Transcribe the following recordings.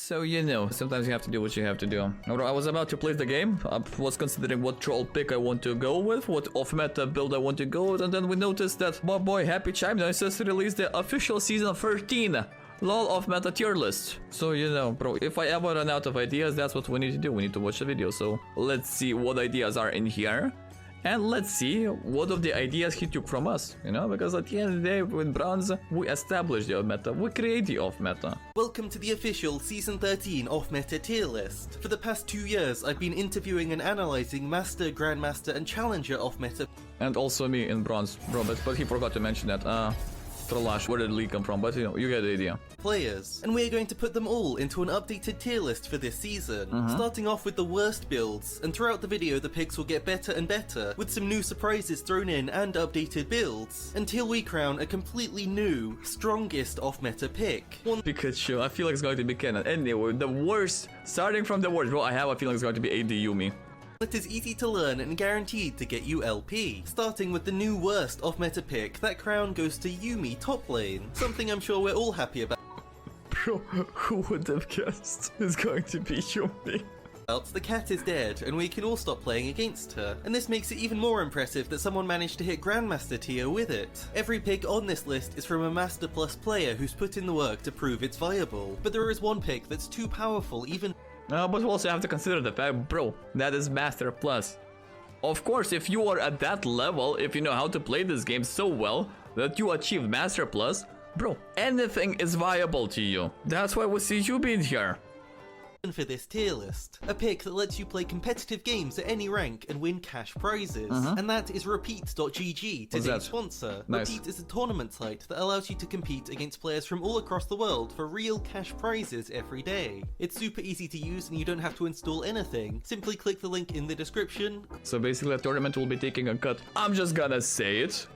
So you know, sometimes you have to do what you have to do. I was about to play the game. I was considering what troll pick I want to go with, what off-meta build I want to go with, and then we noticed that my boy HappyChimeNoises released the official season 13 LOL off-meta tier list. So you know, bro, if I ever run out of ideas, that's what we need to do. We need to watch the video. So let's see what ideas are in here. And let's see what of the ideas he took from us, you know, because at the end of the day, with Bronze, we establish the off-meta, we create the off-meta. Welcome to the official Season 13 off-meta tier list. For the past 2 years, I've been interviewing and analysing Master, Grandmaster and Challenger off-meta. And also me in Bronze, Robert, but he forgot to mention that. Trollash, where did the leak come from? But you know, you get the idea. Players. And we're going to put them all into an updated tier list for this season. Starting off with the worst builds, and throughout the video the picks will get better and better, with some new surprises thrown in and updated builds, until we crown a completely new, strongest off-meta pick. Pikachu, I feel like it's going to be canon. Anyway, the worst, starting from the worst, bro, I have a feeling it's going to be AD Yumi. It is easy to learn and guaranteed to get you LP. Starting with the new worst off-meta pick, that crown goes to Yumi top lane. Something I'm sure we're all happy about. Bro, who would have guessed it's going to be Yumi? The cat is dead, and we can all stop playing against her. And this makes it even more impressive that someone managed to hit Grandmaster tier with it. Every pick on this list is from a Master Plus player who's put in the work to prove it's viable. But there is one pick that's too powerful even. But we also have to consider the fact, bro, that is Master Plus. Of course, if you are at that level, if you know how to play this game so well that you achieve Master Plus, bro, anything is viable to you. That's why we see you being here. For this tier list, a pick that lets you play competitive games at any rank and win cash prizes, and that is Repeat.gg, today's sponsor. Nice. Repeat is a tournament site that allows you to compete against players from all across the world for real cash prizes every day. It's super easy to use and you don't have to install anything. Simply click the link in the description. So basically a tournament will be taking a cut. I'm just gonna say it.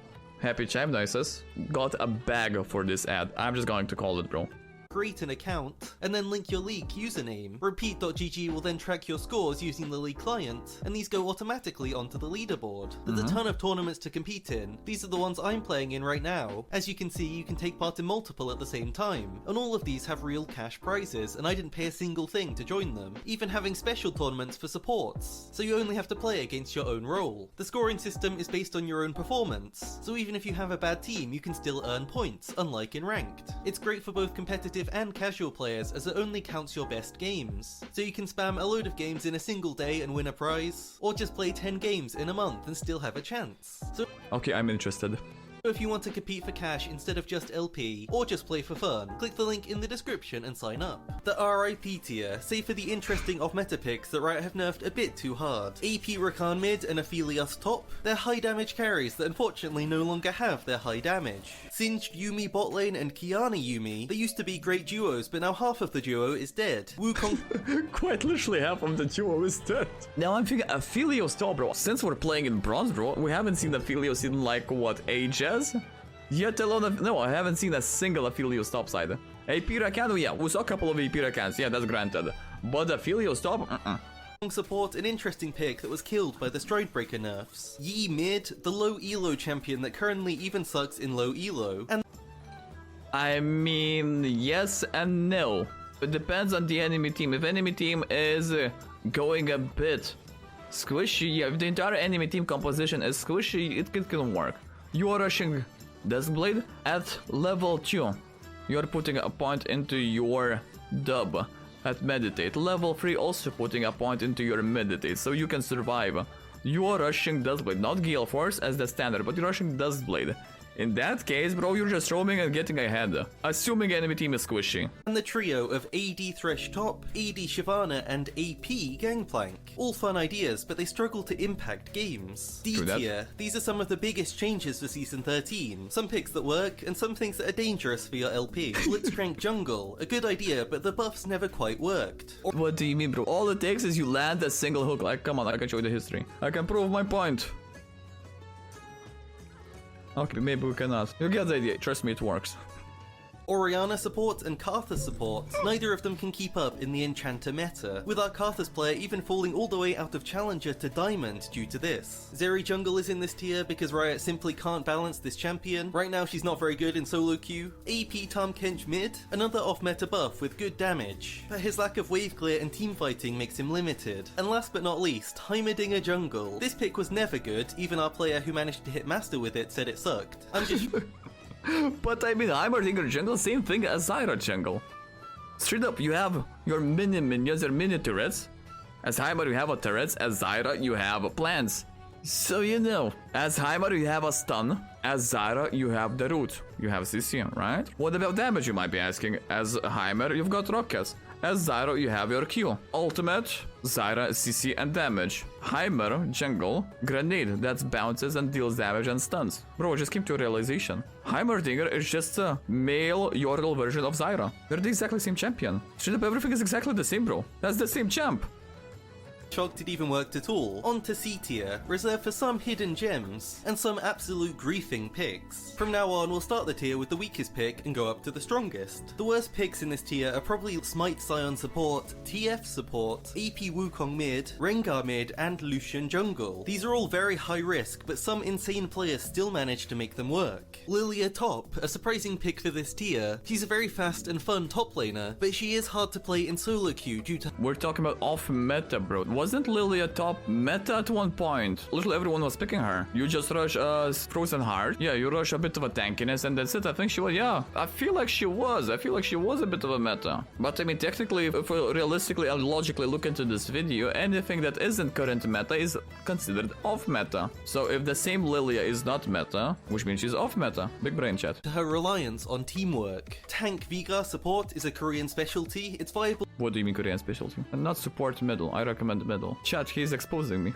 HappyChimeNoises got a bag for this ad. I'm just going to call it, bro. Create an account, and then link your league username. Repeat.gg will then track your scores using the league client, and these go automatically onto the leaderboard. There's a ton of tournaments to compete in. These are the ones I'm playing in right now. As you can see, you can take part in multiple at the same time, and all of these have real cash prizes, and I didn't pay a single thing to join them, even having special tournaments for supports, so you only have to play against your own role. The scoring system is based on your own performance, so even if you have a bad team, you can still earn points, unlike in ranked. It's great for both competitive and casual players as it only counts your best games. So you can spam a load of games in a single day and win a prize, or just play 10 games in a month and still have a chance. So okay, I'm interested. if you want to compete for cash instead of just LP, or just play for fun, click the link in the description and sign up. The RIP tier, save for the interesting off-meta picks that Riot have nerfed a bit too hard. AP Rakan mid and Aphelios top, they're high damage carries that unfortunately no longer have their high damage. Singed Yumi bot lane and Kiana Yumi, they used to be great duos, but now half of the duo is dead. Wukong Quite literally half of the duo is dead. Now I'm thinking Aphelios top, bro. Since we're playing in Bronze, bro, we haven't seen Aphelios in like, what, ages? Yet alone, no, I haven't seen a single Aphelios top side. AP Rakan, yeah, we saw a couple of AP Rakans, yeah, that's granted. But Aphelios top, support, an interesting pick that was killed by the Stridebreaker nerfs. Yi mid, the low elo champion that currently even sucks in low elo. And I mean, yes and no. It depends on the enemy team. If enemy team is going a bit squishy, yeah, if the entire enemy team composition is squishy, it can work. You are rushing Duskblade at level 2. You are putting a point into your dub at Meditate. Level 3 also putting a point into your Meditate, so you can survive. You are rushing Duskblade, not GALEFORCE as the standard, but you're rushing Duskblade. In that case, bro, you're just roaming and getting ahead, assuming enemy team is squishy. And the trio of AD Thresh top, AD Shyvana, and AP Gangplank. All fun ideas, but they struggle to impact games. D tier, these are some of the biggest changes for Season 13. Some picks that work, and some things that are dangerous for your LP. Blitzcrank Jungle, a good idea, but the buffs never quite worked. What do you mean, bro? All it takes is you land a single hook. Like, come on, I can show you the history. I can prove my point. Okay, maybe we cannot. You get the idea. Trust me, it works. Orianna support and Karthus support, neither of them can keep up in the Enchanter meta, with our Karthus player even falling all the way out of Challenger to Diamond due to this. Zeri jungle is in this tier because Riot simply can't balance this champion. Right now she's not very good in solo queue. AP Tahm Kench mid, another off-meta buff with good damage, but his lack of wave clear and team fighting makes him limited. And last but not least, Heimerdinger jungle. This pick was never good, even our player who managed to hit Master with it said it sucked. I'm just... But I mean, Heimerdinger jungle, same thing as Zyra jungle. Straight up, you have your mini minions, your mini turrets. As Heimer, you have a turrets. As Zyra, you have plants. So you know, as Heimer, you have a stun. As Zyra, you have the root. You have CC, right? What about damage, you might be asking? As Heimer, you've got rockets. As Zyra, you have your Q. Ultimate, Zyra, CC and damage. Heimer, jungle, grenade that bounces and deals damage and stuns. Bro, I just came to a realization. Heimerdinger is just a male Yordle version of Zyra. They're the exactly same champion. Straight up, everything is exactly the same, bro. That's the same champ. shocked it even worked at all. On to C tier, reserved for some hidden gems, and some absolute griefing picks. From now on, we'll start the tier with the weakest pick and go up to the strongest. The worst picks in this tier are probably Smite Sion support, TF support, AP Wukong mid, Rengar mid, and Lucian jungle. These are all very high risk, but some insane players still manage to make them work. Lilia top, a surprising pick for this tier. She's a very fast and fun top laner, but she is hard to play in solo queue due to— We're talking about off meta, bro. Wasn't Lilia top meta at one point? Literally everyone was picking her. You just rush Frozen Heart. Yeah, you rush a bit of a tankiness and that's it. I think she was, yeah. I feel like she was a bit of a meta. But I mean, technically, if we realistically and logically look into this video, anything that isn't current meta is considered off meta. So if the same Lilia is not meta, which means she's off meta. Big brain chat. her reliance on teamwork. Tank Vigar support is a Korean specialty. It's viable What do you mean Korean specialty? And not support middle. I recommend middle. Chat, he's exposing me.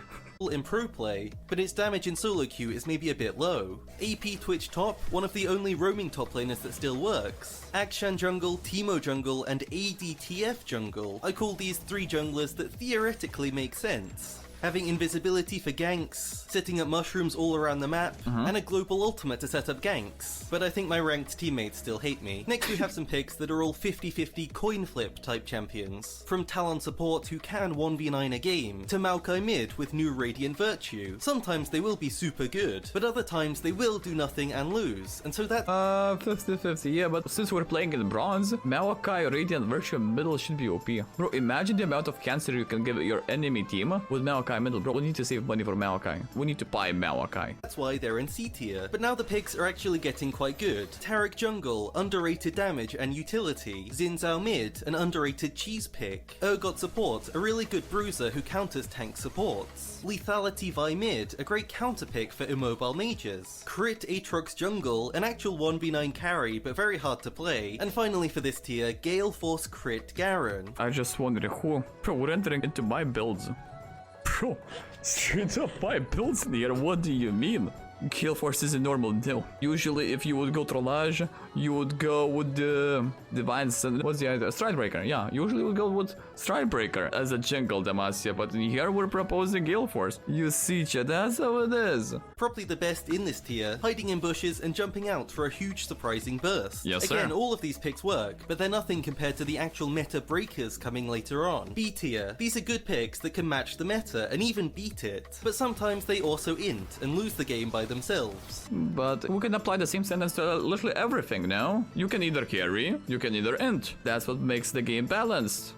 in pro play, but its damage in solo queue is maybe a bit low. AP Twitch top, one of the only roaming top laners that still works. AKSHAN jungle, Teemo jungle, and ADTF jungle. I call these three junglers that theoretically make sense. Having invisibility for ganks, setting up mushrooms all around the map, and a global ultimate to set up ganks. But I think my ranked teammates still hate me. Next we have some picks that are all 50-50 coin flip type champions. From Talon support who can 1v9 a game, to Maokai mid with new Radiant Virtue. Sometimes they will be super good, but other times they will do nothing and lose, and so that— 50-50, yeah, but since we're playing in bronze, Maokai Radiant Virtue middle should be OP. Bro, imagine the amount of cancer you can give your enemy team with Maokai middle. Bro, we need to save money for Maokai. We need to buy Maokai. That's why they're in C tier. But now the picks are actually getting quite good. Taric jungle, underrated damage and utility. Xin Zhao mid, an underrated cheese pick. Urgot support, a really good bruiser who counters tank supports. Lethality Vi mid, a great counter pick for immobile mages. Crit Aatrox jungle, an actual 1v9 carry but very hard to play. And finally for this tier, Galeforce Crit Garen. I just wondered who. Bro, we're entering into my builds. Bro, straight up my builds here, what do you mean? Galeforce is a normal deal. Usually if you would go Trollage, you would go with the Divine Sun. What's the idea? Stridebreaker, yeah. Usually we would go with Stridebreaker as a jungle Demacia, but here we're proposing Galeforce. You see, chat, that's how it is. Probably the best in this tier, hiding in bushes and jumping out for a huge surprising burst. Yes, sir. Again, all of these picks work, but they're nothing compared to the actual meta breakers coming later on. B tier, these are good picks that can match the meta and even beat it, but sometimes they also int and lose the game by themselves. But we can apply the same sentence to literally everything now. You can either carry, you can either int. That's what makes the game balanced.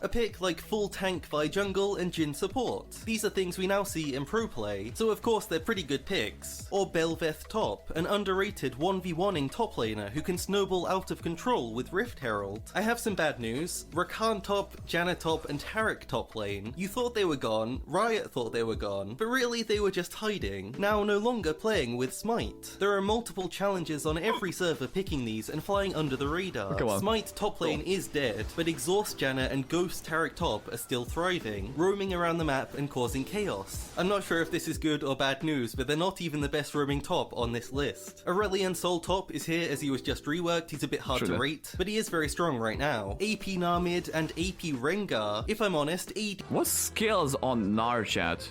A pick like full tank Vi jungle and Jhin support. These are things we now see in pro play, so of course they're pretty good picks. Or Belveth top, an underrated 1v1ing top laner who can snowball out of control with Rift Herald. I have some bad news. Rakan top, Janna top, and Taric top lane. You thought they were gone, Riot thought they were gone, but really they were just hiding. Now no longer playing with Smite. There are multiple challenges on every server picking these and flying under the radar. Smite top lane is dead, but Exhaust Janna and Ghost Taric top are still thriving, roaming around the map and causing chaos. I'm not sure if this is good or bad news, but they're not even the best roaming top on this list. Aurelion Sol top is here as he was just reworked. He's a bit hard to rate, but he is very strong right now. AP Gnar mid and AP Rengar. If I'm honest, What skills on Gnar, chat?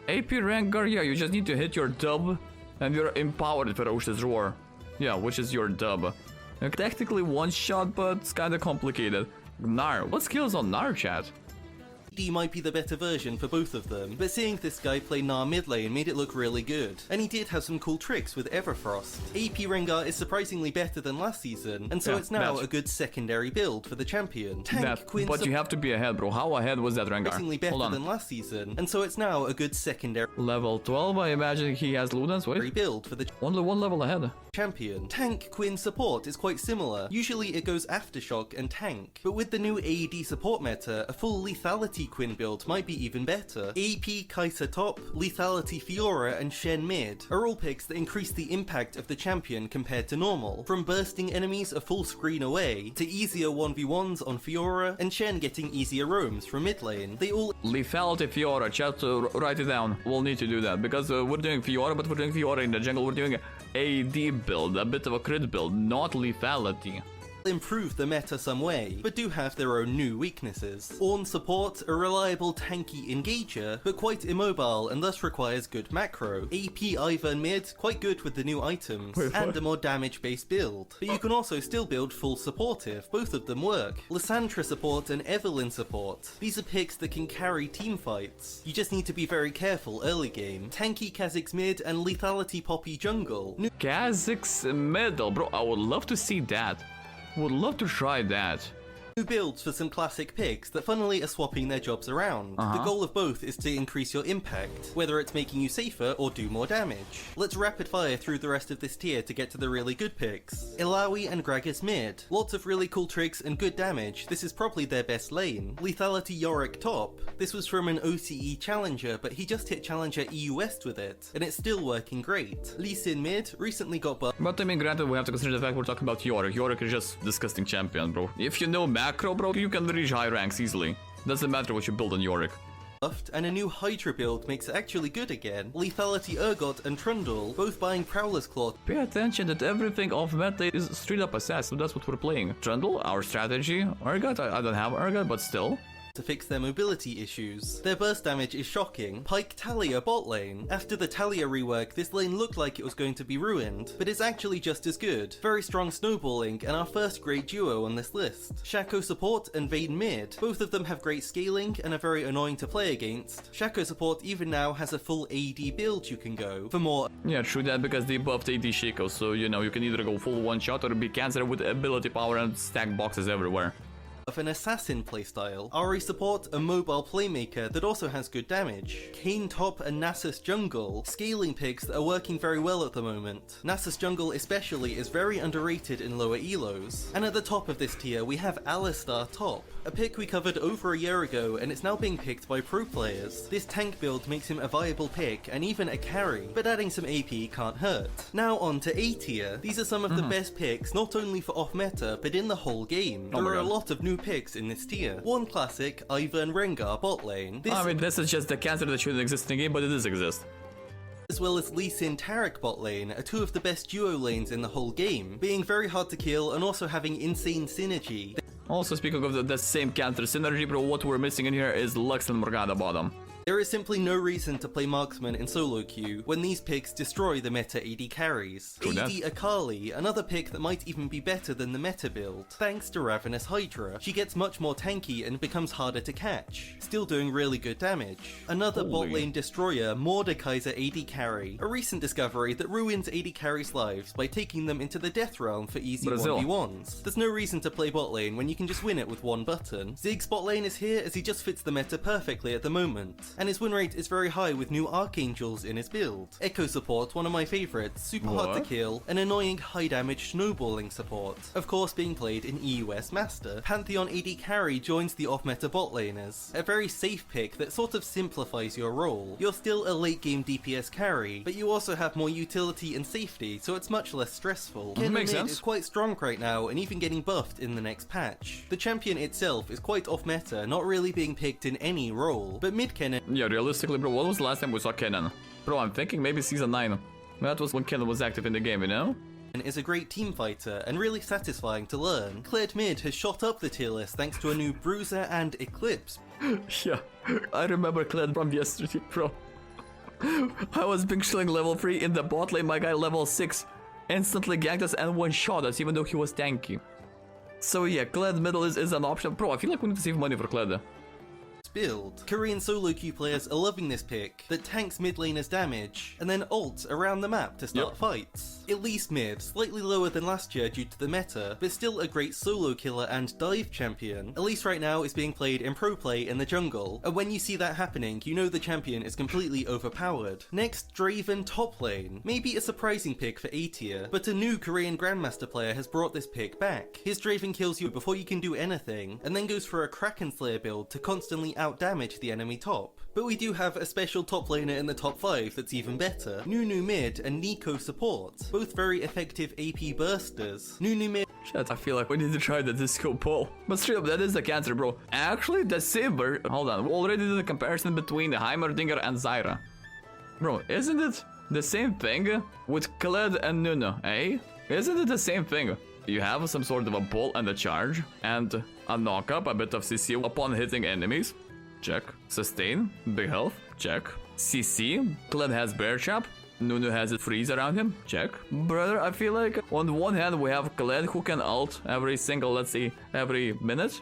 AP Rengar, yeah, you just need to hit your dub and you're empowered Ferocious Roar. Yeah, which is your dub. Technically one shot, but it's kinda complicated. Gnar. What skills on Gnar, chat? D might be the better version for both of them, but seeing this guy play Gnar mid lane made it look really good. And he did have some cool tricks with Everfrost. AP Rengar is surprisingly better than last season, and so it's now a good secondary build for the champion. Tank Quinn but you have to be ahead, bro. How ahead was that Rengar? Surprisingly better than last season, and so it's now a good secondary level 12, I imagine he has Ludens, wait. Build for the Only one level ahead. Champion. Tank Quinn support is quite similar. Usually it goes Aftershock and tank, but with the new AD support meta, a full Lethality Quinn build might be even better. AP Kai'Sa top, Lethality Fiora and Shen mid are all picks that increase the impact of the champion compared to normal, from bursting enemies a full screen away, to easier 1v1s on Fiora, and Shen getting easier roams from mid lane. They all Lethality Fiora, chat, write it down. We'll need to do that, because we're doing Fiora, but we're doing Fiora in the jungle, we're doing AD build, a bit of a crit build, not lethality. improve the meta some way, but do have their own new weaknesses. Ornn support, a reliable tanky engager, but quite immobile and thus requires good macro. AP Ivern mid, quite good with the new items, and a more damage based build. But you can also still build full supportive, both of them work. Lysandra support and Evelynn support. These are picks that can carry team fights. You just need to be very careful early game. Tanky Kha'Zix mid and Lethality Poppy jungle. Kha'Zix middle, bro, I would love to see that. Would love to try that. New builds for some classic picks that funnily are swapping their jobs around. The goal of both is to increase your impact, whether it's making you safer or do more damage. Let's rapid fire through the rest of this tier to get to the really good picks. Illaoi and Gragas mid. Lots of really cool tricks and good damage, this is probably their best lane. Lethality Yorick top. This was from an OCE challenger, but he just hit challenger EU West with it, and it's still working great. Lee Sin mid, recently got buffed. But I mean, granted, we have to consider the fact we're talking about Yorick. Yorick is just disgusting champion, bro. If you know macro, bro, you can reach high ranks easily. Doesn't matter what you build on Yorick. And a new Hydra build makes it actually good again. Lethality Urgot and Trundle, both buying Prowler's Claw. Pay attention that everything off meta is straight up assassin, so that's what we're playing. Trundle, our strategy. Urgot, I don't have Urgot, but still. To fix their mobility issues. Their burst damage is shocking. Pyke Talia bot lane. After the Talia rework, this lane looked like it was going to be ruined, but it's actually just as good. Very strong snowballing, and our first great duo on this list. Shaco support and Vayne mid. Both of them have great scaling and are very annoying to play against. Shaco support even now has a full AD build you can go for more. Yeah, true that, because they buffed AD Shaco, so you know, you can either go full one shot or be cancer with ability power and stack boxes everywhere. Of an assassin playstyle. Ahri support, a mobile playmaker that also has good damage. Kayn top and Nasus jungle, scaling picks that are working very well at the moment. Nasus jungle especially is very underrated in lower elos. And at the top of this tier we have Alistar top, a pick we covered over a year ago and it's now being picked by pro players. This tank build makes him a viable pick and even a carry, but adding some AP can't hurt. Now on to A tier. These are some of the best picks not only for off meta but in the whole game. There are a lot of new picks in this tier. One classic, Ivern Rengar bot lane. I mean, this is just the cancer that shouldn't exist in the game, but it does exist. As well as Lee Sin Taric bot lane are two of the best duo lanes in the whole game, being very hard to kill and also having insane synergy. Also, speaking of the same cancer synergy, bro, what we're missing in here is Lux and Morgana bottom. There is simply no reason to play Marksman in solo queue when these picks destroy the meta AD carries. AD Akali, another pick that might even be better than the meta build, thanks to Ravenous Hydra. She gets much more tanky and becomes harder to catch, still doing really good damage. Another bot lane destroyer, Mordekaiser AD carry, a recent discovery that ruins AD carries' lives by taking them into the death realm for easy 1v1s. There's no reason to play bot lane when you can just win it with one button. Ziggs bot lane is here as he just fits the meta perfectly at the moment, and his win rate is very high with new Archangels in his build. Echo support, one of my favourites, super hard to kill, an annoying high damage snowballing support, of course being played in EUS Master. Pantheon AD carry joins the off-meta bot laners, a very safe pick that sort of simplifies your role. You're still a late game DPS carry, but you also have more utility and safety, so it's much less stressful. Makes sense. Is quite strong right now and even getting buffed in the next patch. The champion itself is quite off-meta, not really being picked in any role, but mid-Kennen. Yeah, realistically, bro, what was the last time we saw Kennen? Bro, I'm thinking maybe season 9. That was when Kennen was active in the game, you know? Is a great team fighter and really satisfying to learn. Kled mid has shot up the tier list thanks to a new Bruiser and Eclipse. Yeah, I remember Kled from yesterday, bro. I was Big Shilling level 3 in the bot lane, my guy level 6. instantly ganked us and one-shot us even though he was tanky. So yeah, Kled middle is an option. Bro, I feel like we need to save money for Kled. Build. Korean solo queue players are loving this pick that tanks mid laners damage and then ults around the map to start fights. At least mid, slightly lower than last year due to the meta, but still a great solo killer and dive champion. At least right now it's being played in pro play in the jungle, and when you see that happening, you know the champion is completely overpowered. Next, Draven top lane. Maybe a surprising pick for A tier, but a new Korean Grandmaster player has brought this pick back. His Draven kills you before you can do anything, and then goes for a Kraken Slayer build to constantly out-damage the enemy top. But we do have a special top laner in the top 5 that's even better. Nunu mid and Nico support. Both very effective AP bursters. Nunu mid... Shit, I feel like we need to try the disco ball. But straight up, that is the cancer, bro. Actually, the Saber... Hold on, we already did a comparison between Heimerdinger and Zyra. Bro, isn't it the same thing with Kled and Nunu, eh? Isn't it the same thing? You have some sort of a ball and a charge, and a knock-up, a bit of CC upon hitting enemies. Check. Sustain, big health, check. CC, Kled has Bear Trap, Nunu has a freeze around him, check. Brother, I feel like on the one hand we have Kled who can ult every single, let's see, every minute.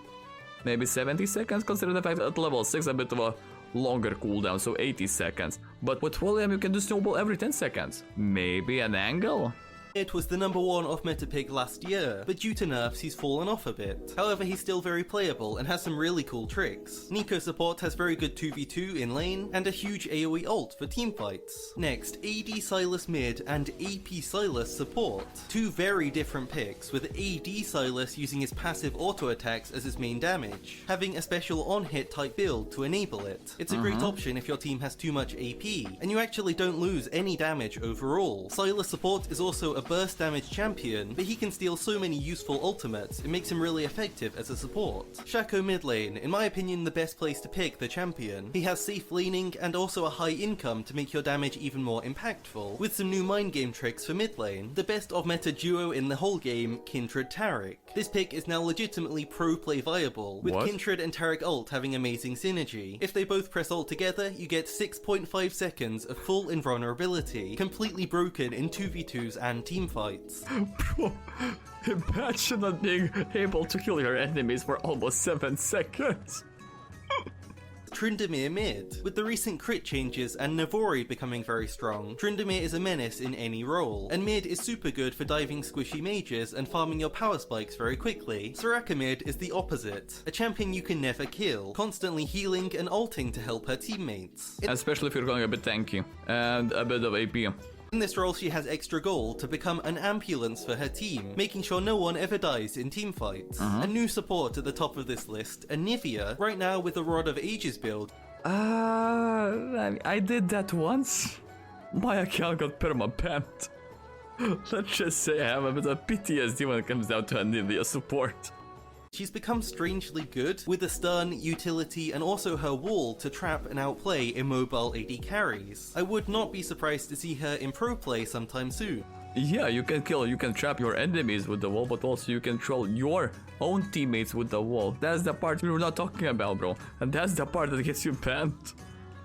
Maybe 70 seconds, consider the fact that at level 6 a bit of a longer cooldown, so 80 seconds. But with William you can do snowball every 10 seconds. Maybe an angle? It was the number 1 off-meta pick last year, but due to nerfs he's fallen off a bit. However, he's still very playable and has some really cool tricks. Nico support has very good 2v2 in lane, and a huge AoE ult for teamfights. Next, AD Sylas mid and AP Sylas support. Two very different picks, with AD Sylas using his passive auto attacks as his main damage, having a special on-hit type build to enable it. It's a great option if your team has too much AP, and you actually don't lose any damage overall. Sylas support is also a burst damage champion, but he can steal so many useful ultimates, it makes him really effective as a support. Shaco mid lane, in my opinion the best place to pick the champion. He has safe laning and also a high income to make your damage even more impactful, with some new mind game tricks for mid lane. The best of meta duo in the whole game, Kindred Taric. This pick is now legitimately pro play viable, with Kindred and Taric ult having amazing synergy. If they both press ult together, you get 6.5 seconds of full invulnerability, completely broken in 2v2s and teamfights. Bro, imagine not being able to kill your enemies for almost 7 seconds. Tryndamere mid. With the recent crit changes and Navori becoming very strong, Tryndamere is a menace in any role, and mid is super good for diving squishy mages and farming your power spikes very quickly. Soraka mid is the opposite, a champion you can never kill, constantly healing and ulting to help her teammates. Especially if you're going a bit tanky and a bit of AP. In this role she has extra gold to become an ambulance for her team, making sure no one ever dies in teamfights. A new support at the top of this list, ANIVIA, right now with the Rod of Ages build. I did that once. My account got perma-banned. Let's just say I have a bit of PTSD when it comes down to ANIVIA support. She's become strangely good, with a stun, utility, and also her wall to trap and outplay immobile AD carries. I would not be surprised to see her in pro play sometime soon. Yeah, you can trap your enemies with the wall, but also you can troll your own teammates with the wall. That's the part we were not talking about, bro. And that's the part that gets you banned.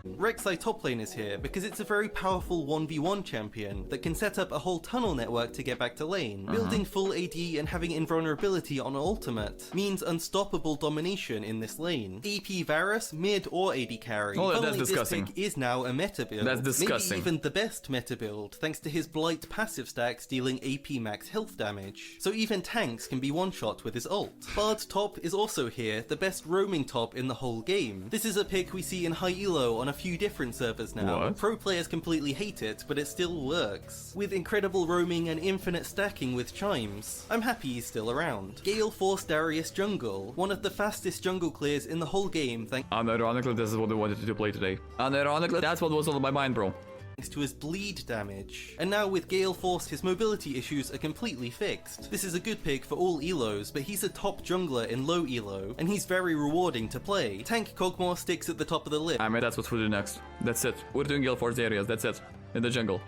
Rek'Sai top lane is here because it's a very powerful 1v1 champion that can set up a whole tunnel network to get back to lane. Building full AD and having invulnerability on ultimate means unstoppable domination in this lane. AP Varus, mid or AD carry. Oh, that's disgusting. This pick is now a meta build. That's disgusting. Maybe even the best meta build, thanks to his Blight passive stacks dealing AP max health damage. So even tanks can be one-shot with his ult. Bard top is also here, the best roaming top in the whole game. This is a pick we see in high elo on a few different servers now. Pro players completely hate it, but it still works. With incredible roaming and infinite stacking with chimes. I'm happy he's still around. GALEFORCE Darius jungle, one of the fastest jungle clears in the whole game Unironically, this is what we wanted to play today. Unironically, that's what was on my mind, bro. Thanks to his bleed damage. And now with GALEFORCE, his mobility issues are completely fixed. This is a good pick for all elos, but he's a top jungler in low elo, and he's very rewarding to play. Tank Kog'Maw sticks at the top of the list. I mean, that's what we'll do next. That's it. We're doing GALEFORCE areas, that's it. In the jungle.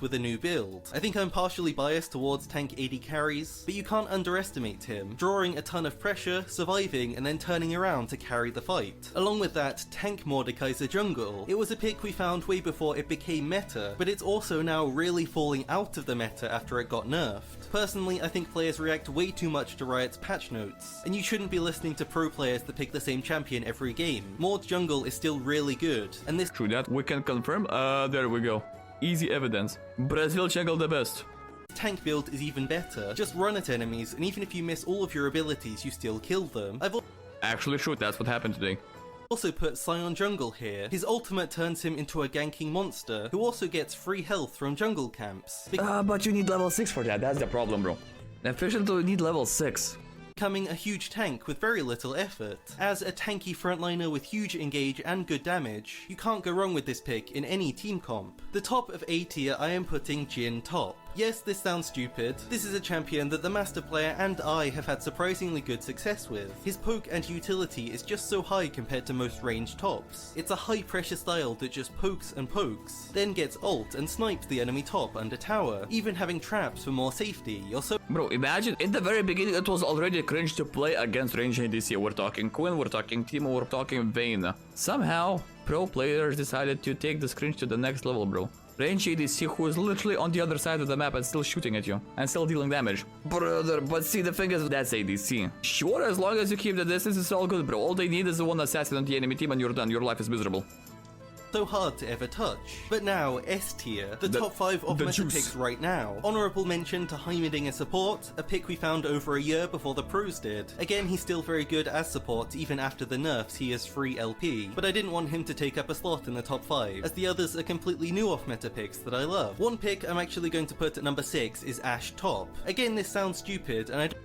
with a new build. I think I'm partially biased towards tank AD carries, but you can't underestimate him, drawing a ton of pressure, surviving, and then turning around to carry the fight. Along with that, tank Mordekaiser jungle. It was a pick we found way before it became meta, but it's also now really falling out of the meta after it got nerfed. Personally, I think players react way too much to Riot's patch notes, and you shouldn't be listening to pro players that pick the same champion every game. Mord jungle is still really good, and this True that, we can confirm. There we go. Easy evidence. Brazil jungle the best. tank build is even better. Just run at enemies, and even if you miss all of your abilities, you still kill them. I've Actually true, that's what happened today. also put SION jungle here. His ultimate turns him into a ganking monster, who also gets free health from jungle camps. But you need level 6 for that, that's the problem, bro. Efficiently you need level 6. Becoming a huge tank with very little effort. As a tanky frontliner with huge engage and good damage, you can't go wrong with this pick in any team comp. The top of A tier, I am putting Jhin top. Yes, this sounds stupid. This is a champion that the Master Player and I have had surprisingly good success with. His poke and utility is just so high compared to most ranged tops. It's a high pressure style that just pokes and pokes, then gets ult and snipes the enemy top under tower, even having traps for more safety. You're so Bro, imagine, in the very beginning it was already cringe to play against range ADC. We're talking QUINN, we're talking Timo, we're talking Vayne. Somehow, pro players decided to take this cringe to the next level, bro. Range ADC who is literally on the other side of the map and still shooting at you, and still dealing damage. Brother, but see, the thing is, that's ADC. Sure, as long as you keep the distance, it's all good, bro. All they need is one assassin on the enemy team and you're done, your life is miserable. hard to ever touch. But now, S tier, the top 5 of meta juice. picks right now. Honourable mention to Heimerdinger support, a pick we found over a year before the pros did. Again, he's still very good as support, even after the nerfs he is free LP, but I didn't want him to take up a slot in the top 5, as the others are completely new off meta picks that I love. One pick I'm actually going to put at number 6 is ASHE top. Again, this sounds stupid, and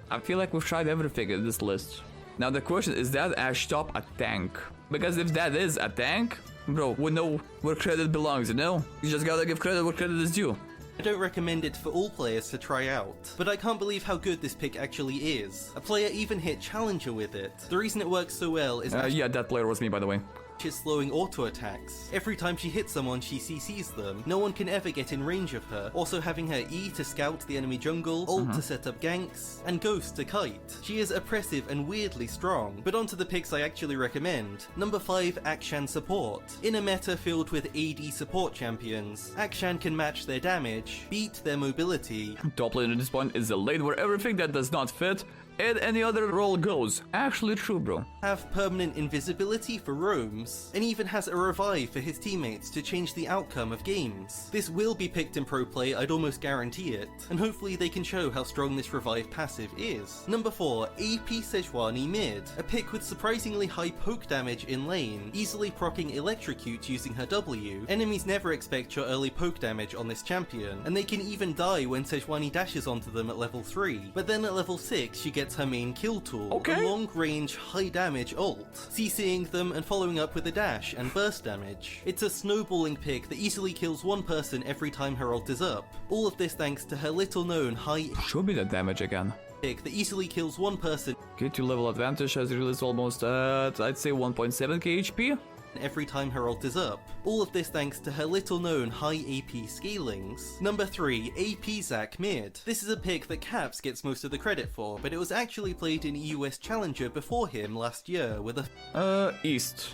I feel like we've tried everything in this list. Now the question is that ASHE top a tank? Because if that is a tank, bro, we know where credit belongs, you know? You just gotta give credit where credit is due. I don't recommend it for all players to try out, but I can't believe how good this pick actually is. A player even hit Challenger with it. The reason it works so well is Yeah, that player was me, by the way. is slowing auto attacks. Every time she hits someone, she CCs them. No one can ever get in range of her. Also having her E to scout the enemy jungle, ult to set up ganks, and ghost to kite. She is oppressive and weirdly strong. But onto the picks I actually recommend. Number 5, AKSHAN support. In a meta filled with AD support champions, AKSHAN can match their damage, beat their mobility, Top lane at this point is the lane where everything that does not fit in any other role goes. Actually true, bro. have permanent invisibility for roams, and even has a revive for his teammates to change the outcome of games. This will be picked in pro play, I'd almost guarantee it, and hopefully they can show how strong this revive passive is. Number 4, AP SEJUANI mid, a pick with surprisingly high poke damage in lane, easily proccing electrocute using her W. Enemies never expect your early poke damage on this champion, and they can even die when SEJUANI dashes onto them at level 3, but then at level 6 she gets her main kill tool, Okay. a long range high damage ult, CCing them and following up with a dash and burst damage. It's a snowballing pick that easily kills one person every time her ult is up. All of this thanks to her little known high Show me the damage again. pick that easily kills one person Get to level advantage has released almost I'd say 1.7k HP. every time her ult is up. All of this thanks to her little known high AP scalings. Number 3, AP Zac mid. This is a pick that Caps gets most of the credit for, but it was actually played in US Challenger before him last year with a East.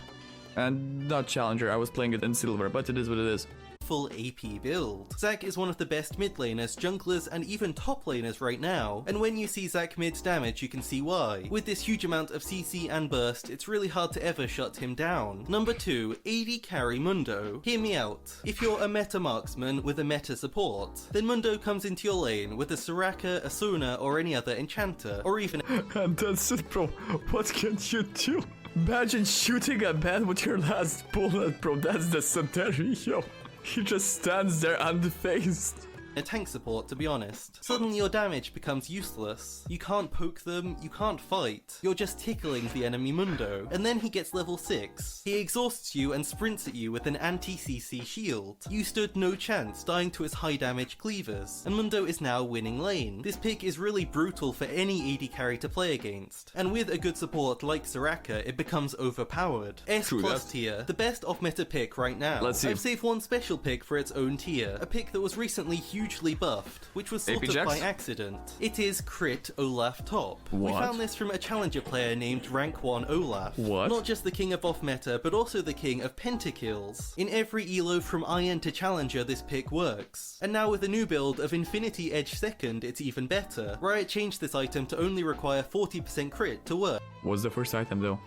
And not Challenger, I was playing it in Silver, but it is what it is. full AP build. Zac is one of the best mid laners, junglers, and even top laners right now, and when you see Zac mid's damage you can see why. With this huge amount of CC and burst, it's really hard to ever shut him down. Number 2, AD carry Mundo. Hear me out. If you're a meta marksman with a meta support, then Mundo comes into your lane with a Soraka, a Sona, or any other enchanter, or even And that's it, bro. What can you do? Imagine shooting a man with your last bullet, bro. That's the scenario. He just stands there unfazed. a tank support, to be honest. Suddenly your damage becomes useless. You can't poke them, you can't fight. You're just tickling the enemy Mundo. And then he gets level 6. He exhausts you and sprints at you with an anti-CC shield. You stood no chance, dying to his high damage cleavers, and Mundo is now winning lane. This pick is really brutal for any AD carry to play against, and with a good support like Soraka, it becomes overpowered. S plus tier, the best off-meta pick right now. Let's see. I've saved one special pick for its own tier, a pick that was recently hugely buffed, which was sort of by accident. It is Crit Olaf Top. What? We found this from a challenger player named Rank 1 Olaf. What? Not just the king of off-meta, but also the king of pentakills. In every elo from Iron to Challenger, this pick works. And now with a new build of Infinity Edge 2nd, it's even better. Riot changed this item to only require 40% crit to work. What's the first item though?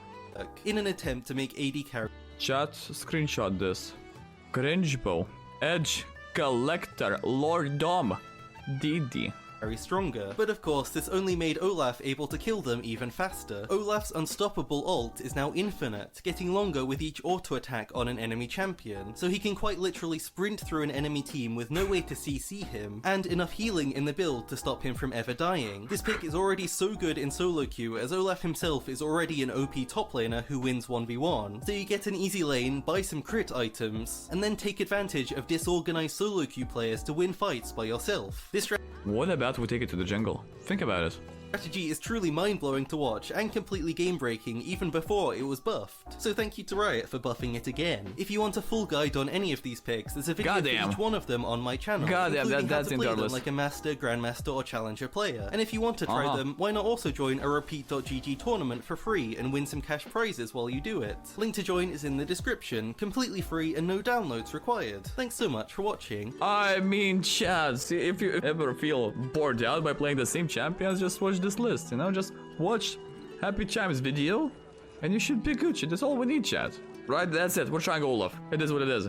In an attempt to make AD carry. Chat, screenshot this. Cringe bow. Edge. Collector. Lord Dom. DD. Very stronger. But of course, this only made Olaf able to kill them even faster. Olaf's unstoppable ult is now infinite, getting longer with each auto attack on an enemy champion, so he can quite literally sprint through an enemy team with no way to CC him, and enough healing in the build to stop him from ever dying. This pick is already so good in solo queue, as Olaf himself is already an OP top laner who wins 1v1, so you get an easy lane, buy some crit items, and then take advantage of disorganized solo queue players to win fights by yourself. This What about we take it to the jungle? Think about it. strategy is truly mind-blowing to watch and completely game-breaking even before it was buffed. So thank you to Riot for buffing it again. If you want a full guide on any of these picks, there's a video for each one of them on my channel, including how to play them like a master, grandmaster or challenger player. And if you want to try them, why not also join a repeat.gg tournament for free and win some cash prizes while you do it. Link to join is in the description, completely free and no downloads required. Thanks so much for watching. I mean, Chad, if you ever feel bored out by playing the same champions, just watch this list, you know, just watch HappyChime's video and you should be Gucci. That's all we need, chat. Right, that's it, we're trying Olaf. It is what it is.